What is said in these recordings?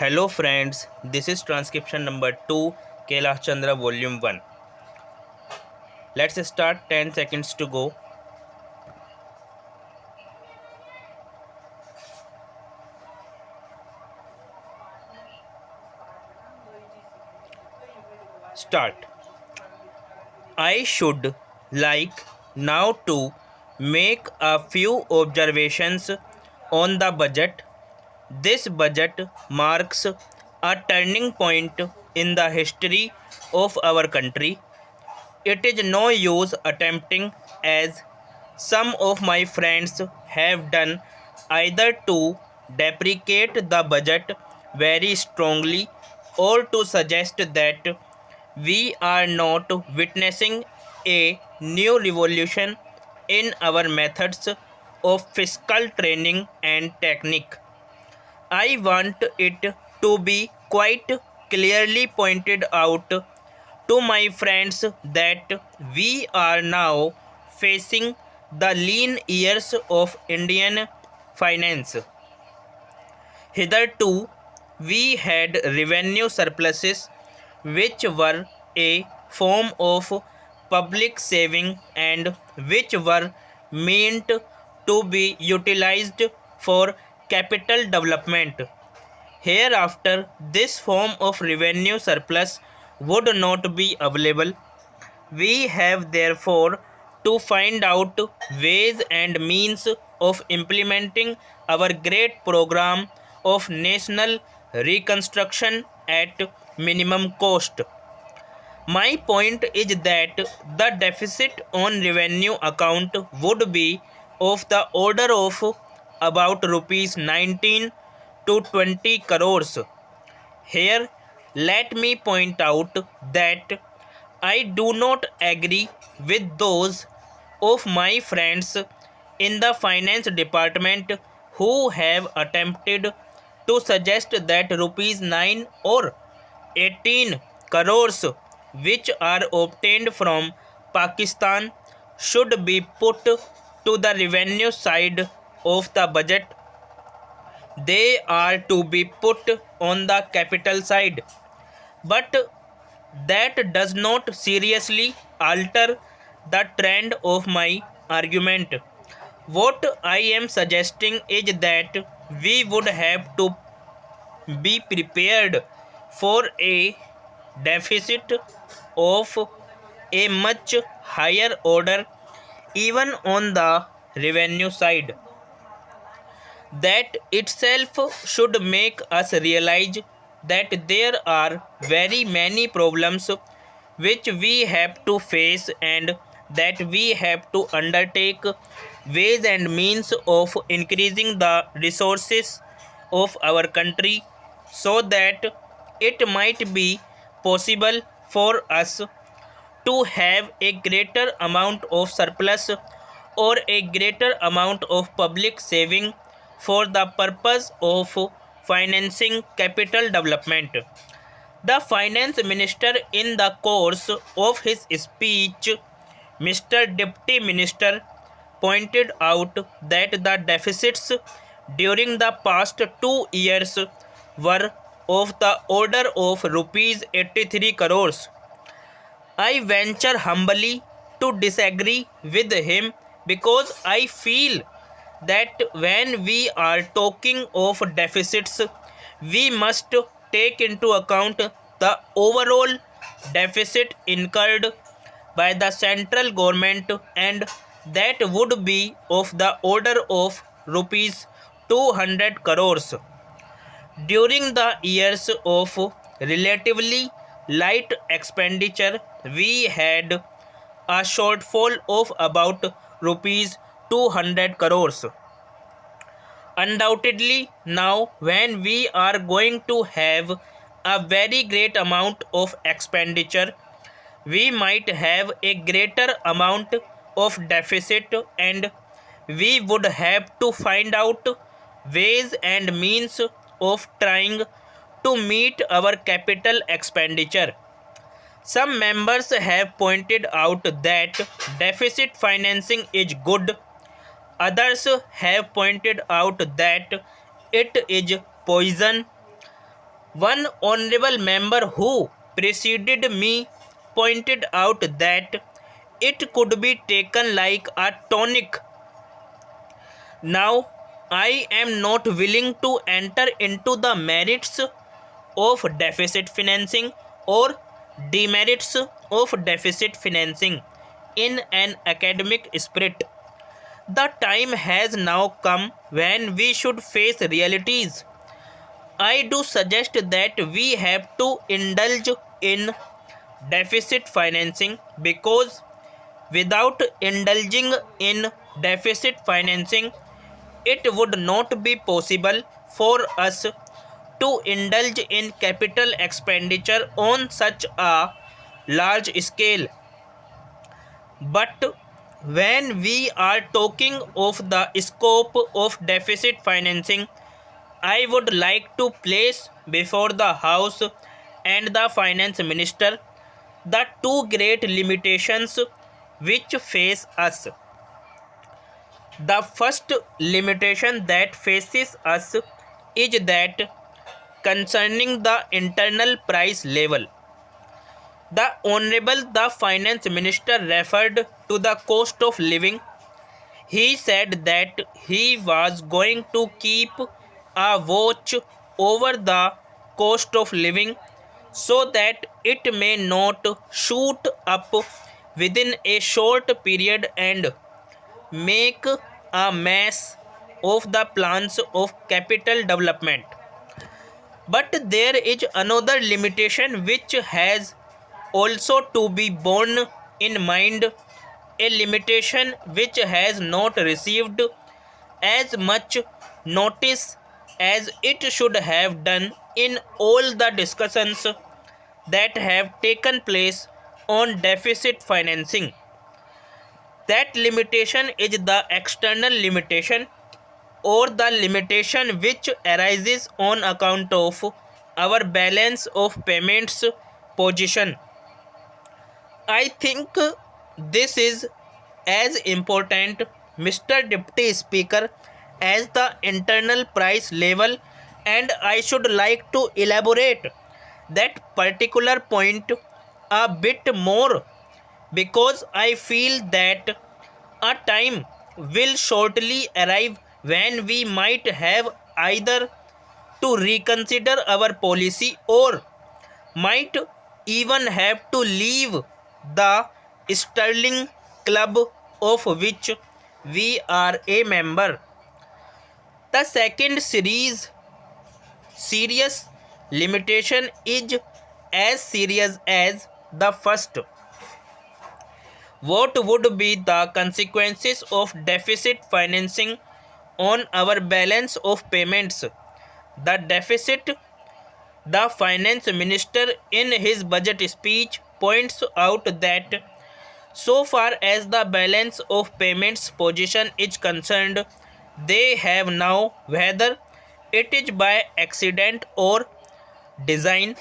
Hello friends, this is transcription number 2 Kailash Chandra volume 1. Let's start. 10 seconds to go. Start. I should like now to make a few observations on the budget. This budget marks a turning point in the history of our country. It is no use attempting, as some of my friends have done, either to deprecate the budget very strongly or to suggest that we are not witnessing a new revolution in our methods of fiscal training and technique. I want it to be quite clearly pointed out to my friends that we are now facing the lean years of Indian finance. Hitherto, we had revenue surpluses which were a form of public saving and which were meant to be utilized for capital development. Hereafter, this form of revenue surplus would not be available. We have therefore to find out ways and means of implementing our great program of national reconstruction at minimum cost. My point is that the deficit on revenue account would be of the order of about rupees 19 to 20 crores. Here, let me point out that I do not agree with those of my friends in the finance department who have attempted to suggest that rupees 9 or 18 crores which are obtained from Pakistan should be put to the revenue side of the budget. They are to be put on the capital side. But that does not seriously alter the trend of my argument. What I am suggesting is that we would have to be prepared for a deficit of a much higher order even on the revenue side. That itself should make us realize that there are very many problems which we have to face and that we have to undertake ways and means of increasing the resources of our country so that it might be possible for us to have a greater amount of surplus or a greater amount of public saving for the purpose of financing capital development. The finance minister, in the course of his speech, Mr. Deputy Minister, pointed out that the deficits during the past 2 years were of the order of rupees 83 crores. I venture humbly to disagree with him because I feel that when we are talking of deficits, we must take into account the overall deficit incurred by the central government, and that would be of the order of rupees 200 crores. During the years of relatively light expenditure, we had a shortfall of about rupees 200 crores. Undoubtedly, now when we are going to have a very great amount of expenditure, we might have a greater amount of deficit, and we would have to find out ways and means of trying to meet our capital expenditure. Some members have pointed out that deficit financing is good. Others have pointed out that it is poison. One honorable member who preceded me pointed out that it could be taken like a tonic. Now, I am not willing to enter into the merits of deficit financing or demerits of deficit financing in an academic spirit. The time has now come when we should face realities. I do suggest that we have to indulge in deficit financing because without indulging in deficit financing, it would not be possible for us to indulge in capital expenditure on such a large scale. But when we are talking of the scope of deficit financing, I would like to place before the House and the Finance Minister the two great limitations which face us. The first limitation that faces us is that concerning the internal price level. The Honorable the Finance Minister referred to the cost of living. He said that he was going to keep a watch over the cost of living so that it may not shoot up within a short period and make a mess of the plans of capital development. But there is another limitation which has also to be borne in mind, a limitation which has not received as much notice as it should have done in all the discussions that have taken place on deficit financing. That limitation is the external limitation or the limitation which arises on account of our balance of payments position. I think this is as important, Mr. Deputy Speaker, as the internal price level, and I should like to elaborate that particular point a bit more because I feel that a time will shortly arrive when we might have either to reconsider our policy or might even have to leave the Sterling Club of which we are a member. The second serious limitation is as serious as the first. What would be the consequences of deficit financing on our balance of payments? The deficit, the finance minister in his budget speech points out that so far as the balance of payments position is concerned, they have now, whether it is by accident or design,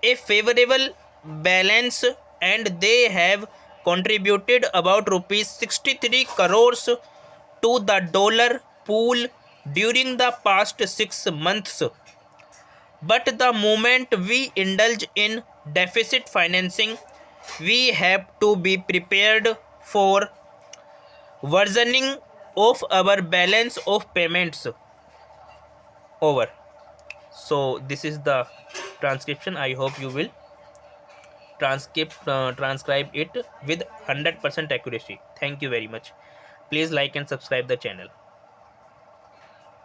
a favorable balance, and they have contributed about rupees 63 crores to the dollar pool during the past 6 months. But the moment we indulge in deficit financing, we have to be prepared for worsening of our balance of payments. Over. So this is the transcription. I hope you will transcribe it with 100% accuracy. Thank you very much. Please like and subscribe the channel.